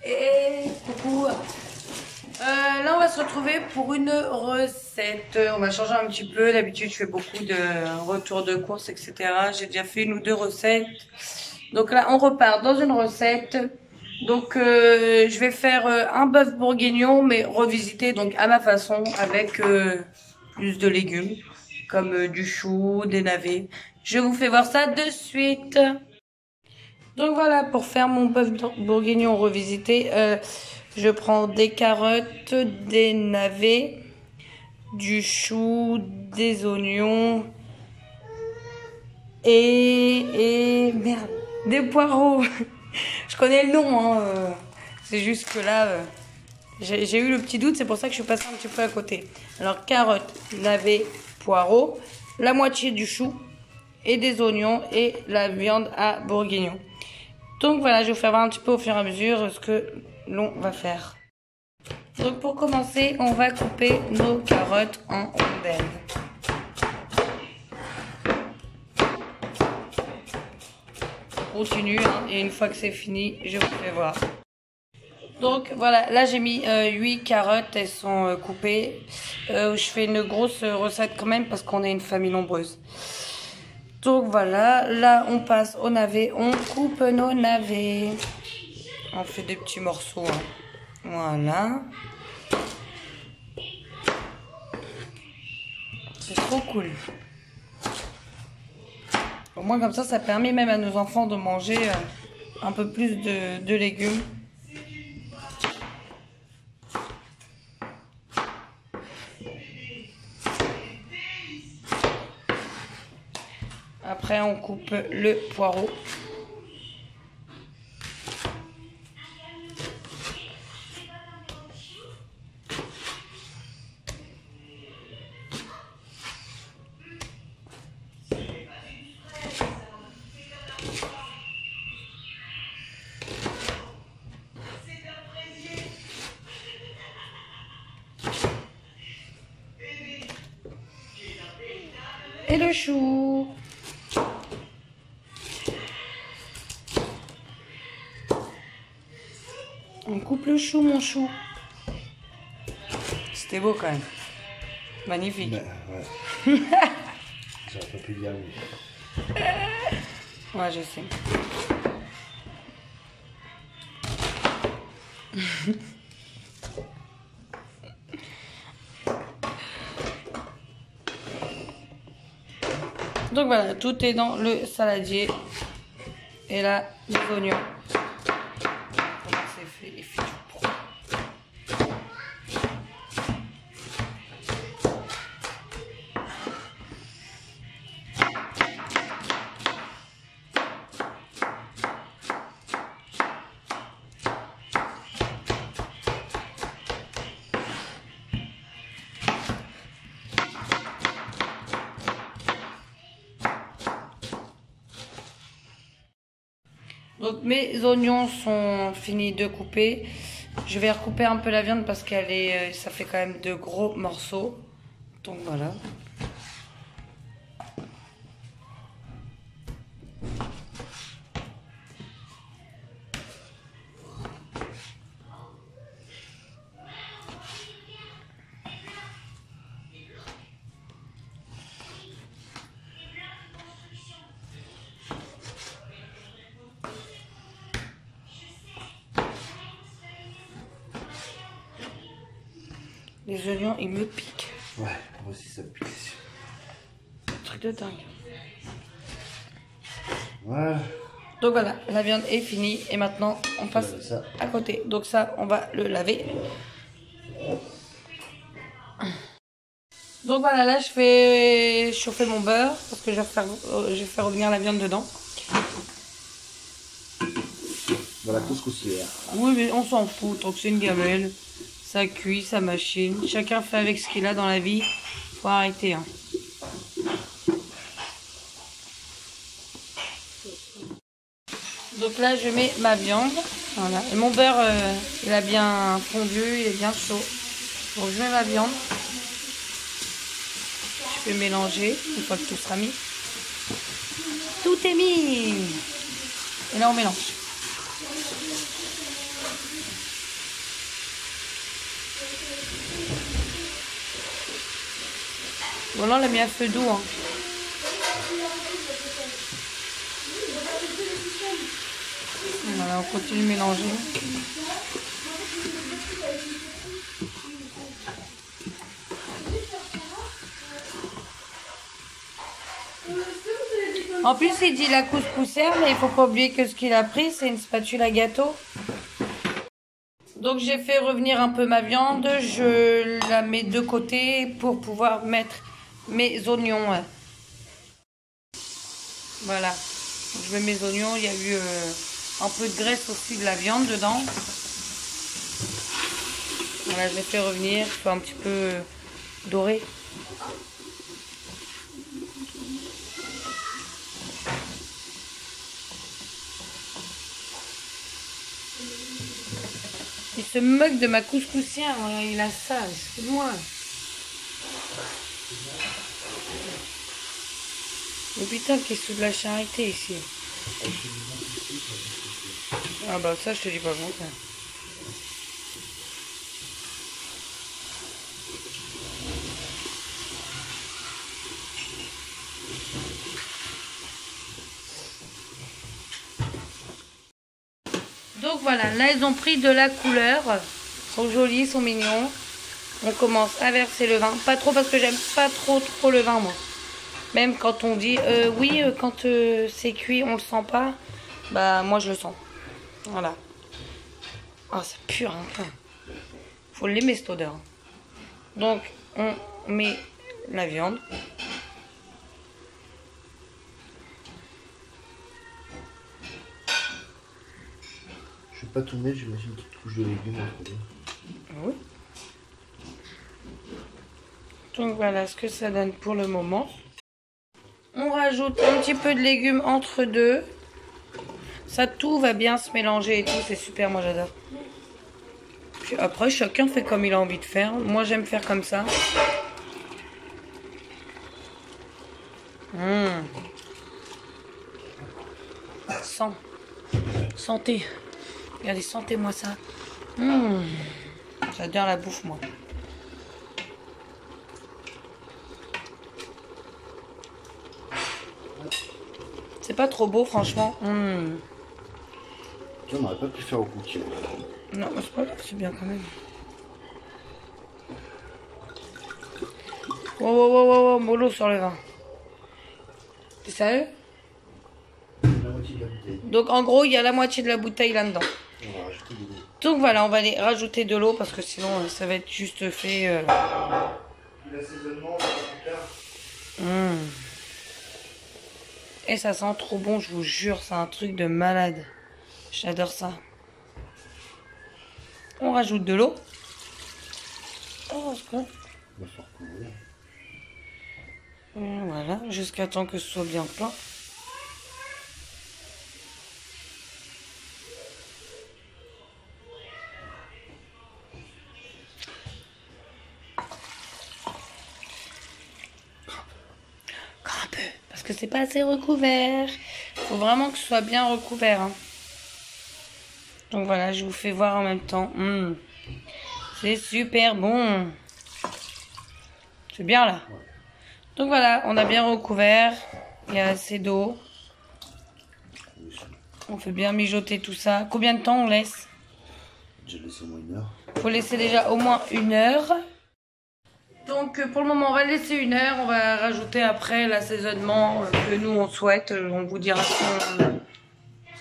Et coucou. Là on va se retrouver pour une recette. On va changer un petit peu. D'habitude je fais beaucoup de retours de courses, etc. J'ai déjà fait une ou deux recettes. Donc là on repart dans une recette. Donc je vais faire un bœuf bourguignon mais revisité donc à ma façon avec plus de légumes comme du chou, des navets. Je vous fais voir ça de suite. Donc voilà, pour faire mon bœuf bourguignon revisité, je prends des carottes, des navets, du chou, des oignons merde, des poireaux. Je connais le nom, hein. C'est juste que là, j'ai eu le petit doute, c'est pour ça que je suis passée un petit peu à côté. Alors carottes, navets, poireaux, la moitié du chou et des oignons et la viande à bourguignon. Donc voilà, je vais vous faire voir un petit peu au fur et à mesure ce que l'on va faire. Donc pour commencer, on va couper nos carottes en rondelles. On continue, hein, et une fois que c'est fini, je vous fais voir. Donc voilà, là j'ai mis 8 carottes, elles sont coupées. Je fais une grosse recette quand même parce qu'on est une famille nombreuse. Donc voilà, là on passe au navet, on coupe nos navets. On fait des petits morceaux, hein. Voilà. C'est trop cool. Au moins comme ça permet même à nos enfants de manger un peu plus de légumes. Après on coupe le poireau. Et le chou. On coupe le chou, mon chou. C'était beau quand même. Magnifique. Ben, ouais. J'aurais pas pu dire oui. Ouais, je sais. Donc voilà, tout est dans le saladier. Et là, les oignons. Comment c'est fait? Il fait du bruit. Donc mes oignons sont finis de couper. Je vais recouper un peu la viande parce ça fait quand même de gros morceaux. Donc voilà. Les oignons, ils me piquent. Ouais, moi aussi ça me pique. Un truc de dingue. Ouais. Donc voilà, la viande est finie et maintenant on passe à côté. Donc ça, on va le laver. Donc voilà, là je fais chauffer mon beurre parce que je vais faire revenir la viande dedans. Dans la couscoussière. Oui, mais on s'en fout, tant que c'est une gamelle. Ça cuit, ça machine. Chacun fait avec ce qu'il a dans la vie. Faut arrêter, hein. Donc là, je mets ma viande. Voilà. Et mon beurre, il a bien fondu, il est bien chaud. Donc je mets ma viande. Je vais mélanger une fois que tout sera mis. Tout est mis. Et là, on mélange. Bon, là, on l'a mis à feu doux. Hein. Voilà, on continue de mélanger. En plus, il dit la couscoussière, mais il faut pas oublier que ce qu'il a pris, c'est une spatule à gâteau. Donc, j'ai fait revenir un peu ma viande. Je la mets de côté pour pouvoir mettre mes oignons. Voilà. Je mets mes oignons. Il y a eu un peu de graisse aussi de la viande dedans. Voilà, je les fais revenir. Je fais un petit peu doré. Il se moque de ma couscoussière, il a ça, excuse-moi. Mais putain, qu'il se fout de la charité ici. Ah bah ça, je te dis pas bon. Donc voilà, là ils ont pris de la couleur. Ils sont jolis, ils sont mignons. On commence à verser le vin. Pas trop parce que j'aime pas trop le vin moi. Même quand on dit oui, quand c'est cuit, on le sent pas. Bah moi je le sens. Voilà. Ah c'est pur. Hein. Faut l'aimer cette odeur. Donc on met la viande. Je vais pas tout mettre, je vais mettre une petite couche de légumes entre deux. Oui. Donc voilà ce que ça donne pour le moment. On rajoute un petit peu de légumes entre deux. Ça, tout va bien se mélanger et tout. C'est super, moi j'adore. Puis après, chacun fait comme il a envie de faire. Moi, j'aime faire comme ça. Santé. Regardez, sentez-moi ça. J'adore la bouffe, moi. C'est pas trop beau, franchement. Tu vois, on n'aurait pas pu faire au cookie. Non, c'est pas grave, c'est bien quand même. Wow, mollo sur le vin. T'es sérieux? La moitié de la bouteille. Donc en gros, il y a la moitié de la bouteille là-dedans. On va rajouter de l'eau. Donc voilà, on va aller rajouter de l'eau parce que sinon ça va être juste fait. L'assaisonnement, plus tard. Et ça sent trop bon, je vous jure, c'est un truc de malade. J'adore ça. On rajoute de l'eau. Oh, c'est quoi? On va faire couvrir. Voilà, jusqu'à temps que ce soit bien plein. Un peu, parce que c'est pas assez recouvert. Faut vraiment que ce soit bien recouvert. Hein. Donc voilà, je vous fais voir en même temps. C'est super bon. C'est bien là. Donc voilà, on a bien recouvert. Il y a assez d'eau. On fait bien mijoter tout ça. Combien de temps on laisse? J'ai laissé au moins 1 heure. Faut laisser déjà au moins 1 heure. Donc pour le moment on va laisser 1 heure. On va rajouter après l'assaisonnement que nous on souhaite. On vous dira ce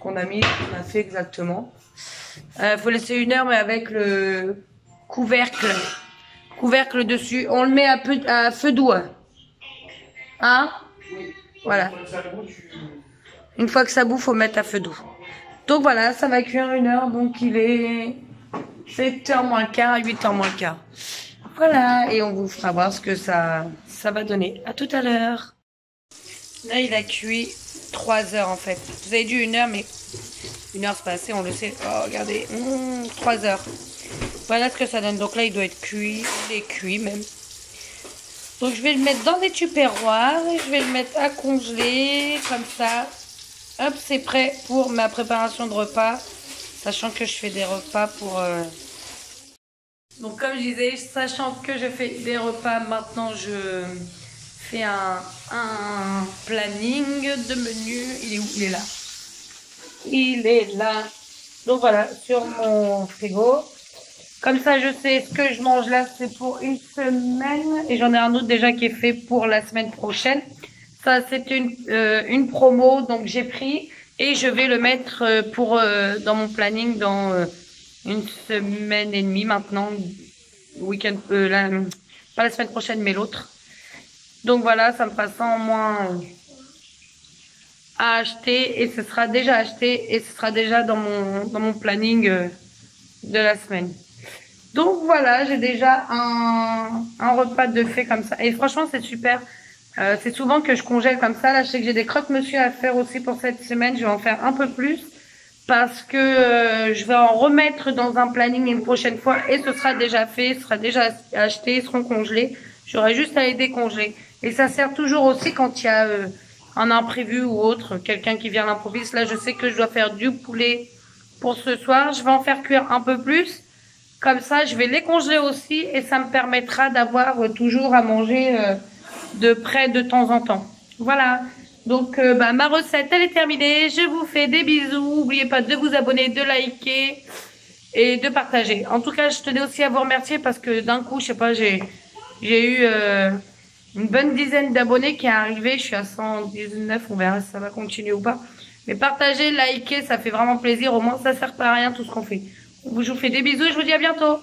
qu'on a mis, ce qu'on a fait exactement. Faut laisser 1 heure mais avec le couvercle dessus. On le met à feu doux. Hein? Oui. Voilà. Une fois que ça bout, faut mettre à feu doux. Donc voilà, ça va cuire 1 heure. Donc il est 7h moins le quart, 8h moins le quart. Voilà, et on vous fera voir ce que ça va donner. À tout à l'heure. Là, il a cuit 3 heures en fait. Vous avez dit 1 heure, mais 1 heure c'est pas assez, on le sait. Oh, regardez, 3 heures. Voilà ce que ça donne. Donc là, il doit être cuit. Il est cuit même. Donc je vais le mettre dans des tupperwares. Et je vais le mettre à congeler, comme ça. Hop, c'est prêt pour ma préparation de repas. Sachant que je fais des repas pour... Donc comme je disais, sachant que je fais des repas, maintenant je fait un planning de menu. Il est où? Il est là. Il est là. Donc voilà, sur mon frigo. Comme ça, je sais ce que je mange là, c'est pour une semaine. Et j'en ai un autre déjà qui est fait pour la semaine prochaine. Ça, c'est une promo, donc j'ai pris. Et je vais le mettre dans mon planning dans une semaine et demie maintenant. Week-end, pas la semaine prochaine, mais l'autre. Donc voilà, ça me fera ça en moins à acheter. Et ce sera déjà acheté. Et ce sera déjà dans mon planning de la semaine. Donc voilà, j'ai déjà un repas de fait comme ça. Et franchement, c'est super. C'est souvent que je congèle comme ça. Là, je sais que j'ai des croque-monsieur à faire aussi pour cette semaine. Je vais en faire un peu plus parce que je vais en remettre dans un planning une prochaine fois et ce sera déjà fait, ce sera déjà acheté, ils seront congelés. J'aurai juste à les décongeler. Et ça sert toujours aussi quand il y a un imprévu ou autre, quelqu'un qui vient à l'improviste. Là, je sais que je dois faire du poulet pour ce soir. Je vais en faire cuire un peu plus. Comme ça, je vais les congeler aussi et ça me permettra d'avoir toujours à manger de près de temps en temps. Voilà. Donc, ma recette, elle est terminée. Je vous fais des bisous. N'oubliez pas de vous abonner, de liker et de partager. En tout cas, je tenais aussi à vous remercier parce que d'un coup, je sais pas, j'ai eu une bonne dizaine d'abonnés qui est arrivé. Je suis à 119. On verra si ça va continuer ou pas. Mais partagez, likez, ça fait vraiment plaisir. Au moins, ça sert pas à rien tout ce qu'on fait. Je vous fais des bisous et je vous dis à bientôt.